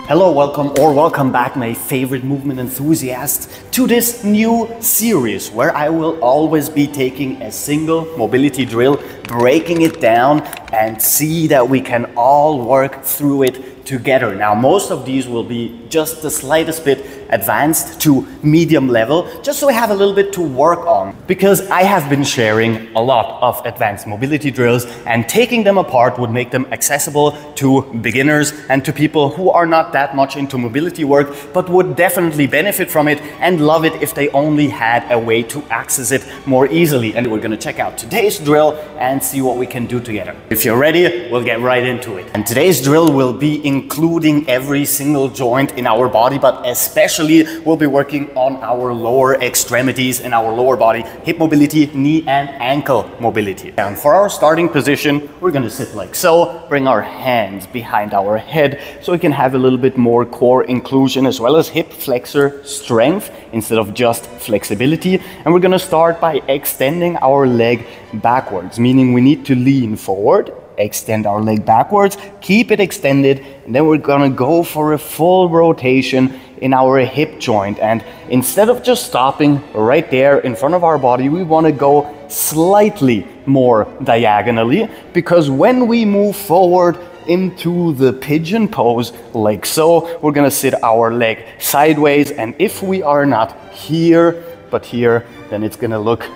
Hello, welcome back, my favorite movement enthusiasts, to this new series where I will always be taking a single mobility drill, breaking it down and see that we can all work through it together. Now, most of these will be just the slightest bit advanced to medium level, just so I have a little bit to work on, because I have been sharing a lot of advanced mobility drills, and taking them apart would make them accessible to beginners and to people who are not that much into mobility work, but would definitely benefit from it and love it if they only had a way to access it more easily. And we're gonna check out today's drill and see what we can do together. If you're ready, we'll get right into it. And today's drill will be including every single joint in our body, but especially we'll be working on our lower extremities in our lower body, hip mobility, knee and ankle mobility. And for our starting position, we're gonna sit like so, bring our hands behind our head so we can have a little bit more core inclusion as well as hip flexor strength instead of just flexibility. And we're gonna start by extending our leg backwards, meaning we need to lean forward, extend our leg backwards, keep it extended, and then we're gonna go for a full rotation in our hip joint. And instead of just stopping right there in front of our body, we want to go slightly more diagonally, because when we move forward into the pigeon pose like so, we're gonna sit our leg sideways, and if we are not here but here, then it's gonna look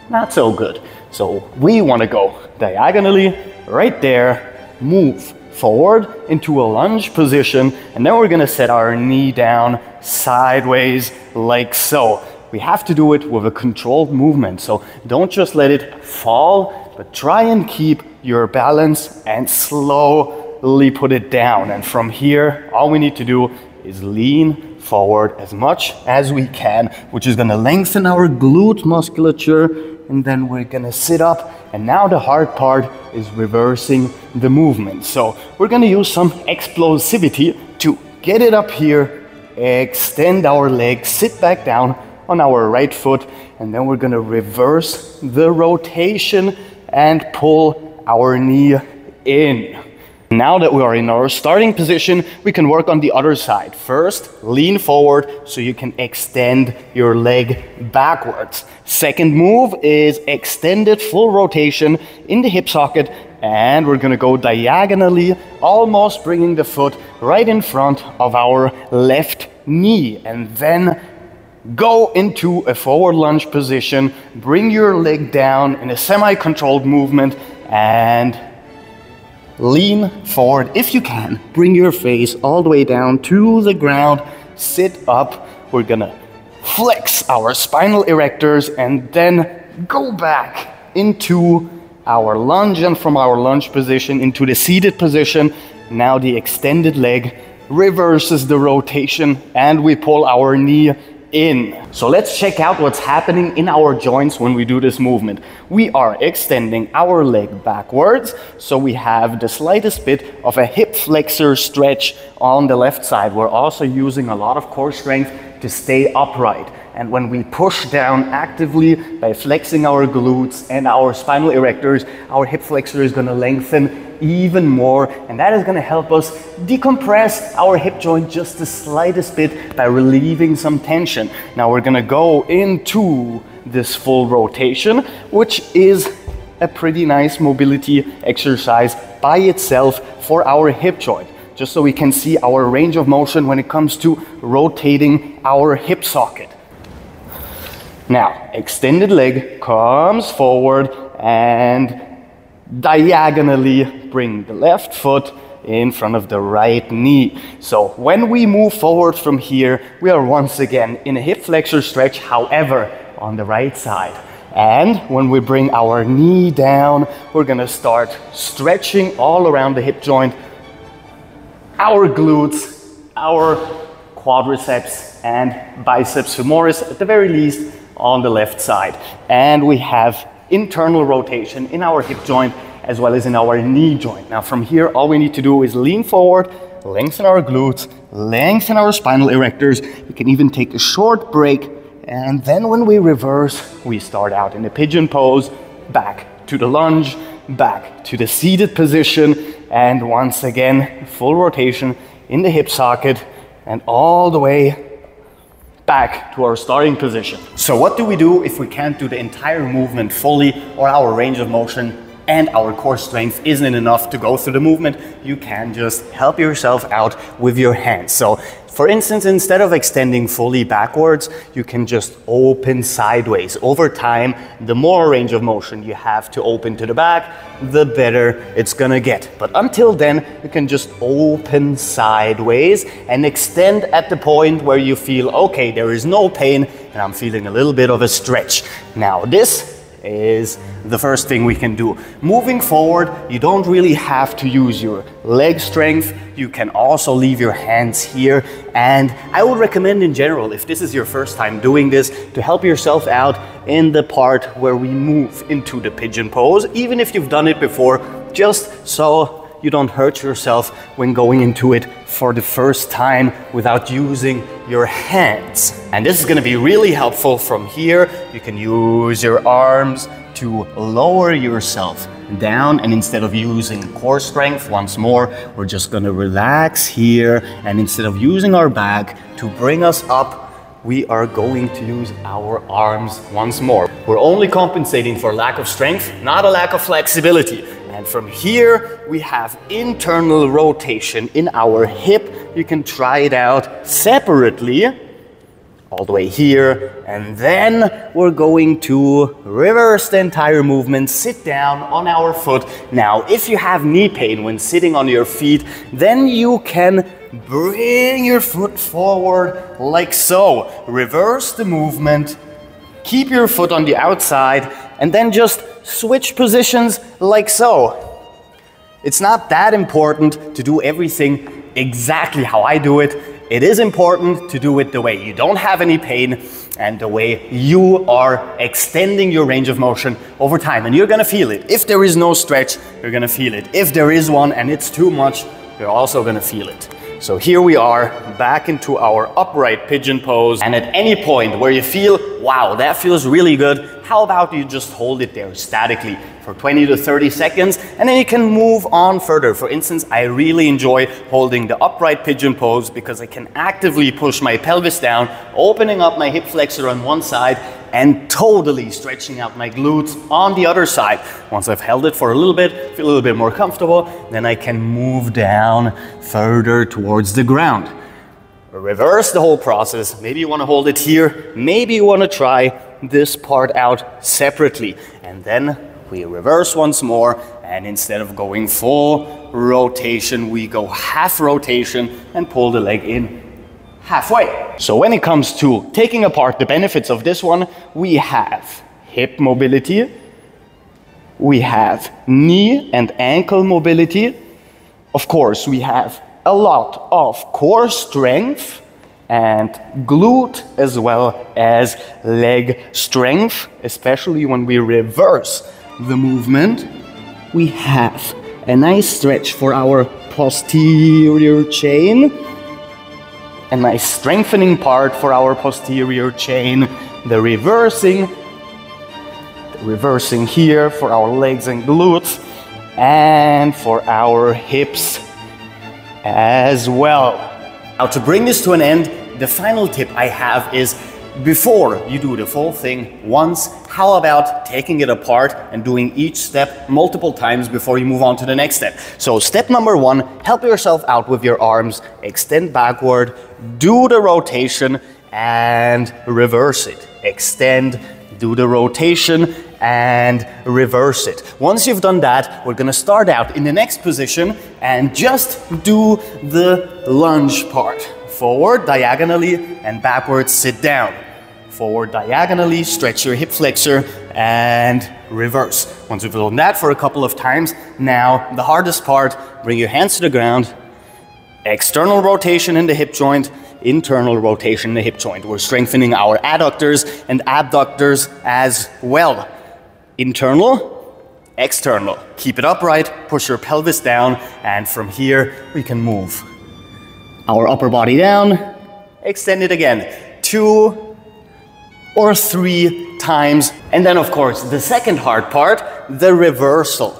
not so good. So we want to go diagonally right there, move forward into a lunge position, and then we're gonna set our knee down sideways like so. We have to do it with a controlled movement, so don't just let it fall, but try and keep your balance and slowly put it down. And from here, all we need to do is lean forward as much as we can, which is gonna lengthen our glute musculature, and then we're gonna sit up. And now the hard part is reversing the movement. So we're gonna use some explosivity to get it up here, extend our leg, sit back down on our right foot, and then we're gonna reverse the rotation and pull our knee in. Now that we are in our starting position, we can work on the other side. First, lean forward so you can extend your leg backwards. Second move is extended full rotation in the hip socket, and we're gonna go diagonally, almost bringing the foot right in front of our left knee, and then go into a forward lunge position. Bring your leg down in a semi-controlled movement and lean forward if you can. Bring your face all the way down to the ground. Sit up. We're gonna flex our spinal erectors and then go back into our lunge, and from our lunge position into the seated position. Now the extended leg reverses the rotation and we pull our knee in. So let's check out what's happening in our joints when we do this movement. We are extending our leg backwards, so we have the slightest bit of a hip flexor stretch on the left side. We're also using a lot of core strength to stay upright. And when we push down actively by flexing our glutes and our spinal erectors, our hip flexor is gonna lengthen even more, and that is going to help us decompress our hip joint just the slightest bit by relieving some tension. Now we're going to go into this full rotation, which is a pretty nice mobility exercise by itself for our hip joint, just so we can see our range of motion when it comes to rotating our hip socket. Now, extended leg comes forward and diagonally bring the left foot in front of the right knee. So when we move forward from here, we are once again in a hip flexor stretch, however, on the right side. And when we bring our knee down, we're gonna start stretching all around the hip joint, our glutes, our quadriceps and biceps femoris, at the very least on the left side. And we have internal rotation in our hip joint as well as in our knee joint. Now from here, all we need to do is lean forward, lengthen our glutes, lengthen our spinal erectors. You can even take a short break, and then when we reverse, we start out in the pigeon pose, back to the lunge, back to the seated position, and once again, full rotation in the hip socket and all the way back to our starting position. So what do we do if we can't do the entire movement fully, or our range of motion and our core strength isn't enough to go through the movement? You can just help yourself out with your hands. So for instance, instead of extending fully backwards, you can just open sideways. Over time, the more range of motion you have to open to the back, the better it's gonna get. But until then, you can just open sideways and extend at the point where you feel, okay, there is no pain and I'm feeling a little bit of a stretch. Now this is the first thing we can do. Moving forward, you don't really have to use your leg strength. You can also leave your hands here. And I would recommend in general, if this is your first time doing this, to help yourself out in the part where we move into the pigeon pose, even if you've done it before, just so you don't hurt yourself when going into it for the first time without using your hands. And this is gonna be really helpful from here. You can use your arms to lower yourself down, and instead of using core strength once more, we're just gonna relax here, and instead of using our back to bring us up, we are going to use our arms once more. We're only compensating for lack of strength, not a lack of flexibility. And from here, we have internal rotation in our hip. You can try it out separately, all the way here. And then we're going to reverse the entire movement, sit down on our foot. Now, if you have knee pain when sitting on your feet, then you can bring your foot forward like so. Reverse the movement, keep your foot on the outside, and then just switch positions like so. It's not that important to do everything exactly how I do it. It is important to do it the way you don't have any pain and the way you are extending your range of motion over time. And you're gonna feel it. If there is no stretch, you're gonna feel it. If there is one and it's too much, you're also gonna feel it. So here we are back into our upright pigeon pose. And at any point where you feel, wow, that feels really good, how about you just hold it there statically for 20 to 30 seconds, and then you can move on further. For instance, I really enjoy holding the upright pigeon pose because I can actively push my pelvis down, opening up my hip flexor on one side and totally stretching out my glutes on the other side. Once I've held it for a little bit, feel a little bit more comfortable, then I can move down further towards the ground. Reverse the whole process. Maybe you want to hold it here, maybe you want to try this part out separately. And then we reverse once more, and instead of going full rotation, we go half rotation and pull the leg in halfway. So when it comes to taking apart the benefits of this one, we have hip mobility, we have knee and ankle mobility, of course we have a lot of core strength and glute as well as leg strength, especially when we reverse the movement. We have a nice stretch for our posterior chain, a nice strengthening part for our posterior chain, the reversing here for our legs and glutes, and for our hips as well. Now, to bring this to an end, the final tip I have is, before you do the full thing once, how about taking it apart and doing each step multiple times before you move on to the next step? So step number one, help yourself out with your arms, extend backward, do the rotation and reverse it. Extend, do the rotation and reverse it. Once you've done that, we're gonna start out in the next position and just do the lunge part. Forward, diagonally, and backwards, sit down. Forward, diagonally, stretch your hip flexor, and reverse. Once we've done that for a couple of times, now the hardest part, bring your hands to the ground, external rotation in the hip joint, internal rotation in the hip joint. We're strengthening our adductors and abductors as well. Internal, external. Keep it upright, push your pelvis down, and from here we can move our upper body down, extend it again, 2 or 3 times. And then of course, the second hard part, the reversal.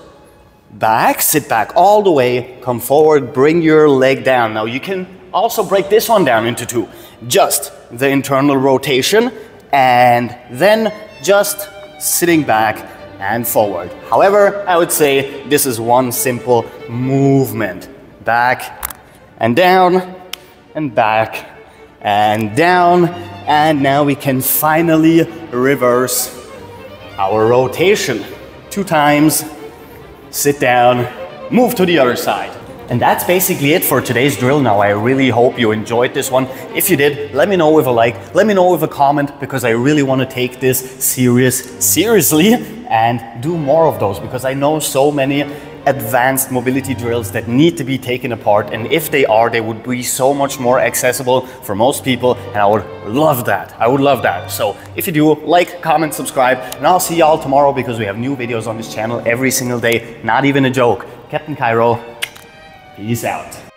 back, sit back all the way, come forward, bring your leg down. Now you can also break this one down into two. Just the internal rotation and then just sitting back and forward. However, I would say this is one simple movement. Back and down and back and down. And now we can finally reverse our rotation. 2 times, sit down, move to the other side. And that's basically it for today's drill. Now, I really hope you enjoyed this one. If you did, let me know with a like, let me know with a comment, because I really want to take this seriously and do more of those, because I know so many advanced mobility drills that need to be taken apart, and if they are, they would be so much more accessible for most people, and I would love that. I would love that. So if you do, like, comment, subscribe, and I'll see y'all tomorrow, because we have new videos on this channel every single day. Not even a joke. Captain Cairo, peace out.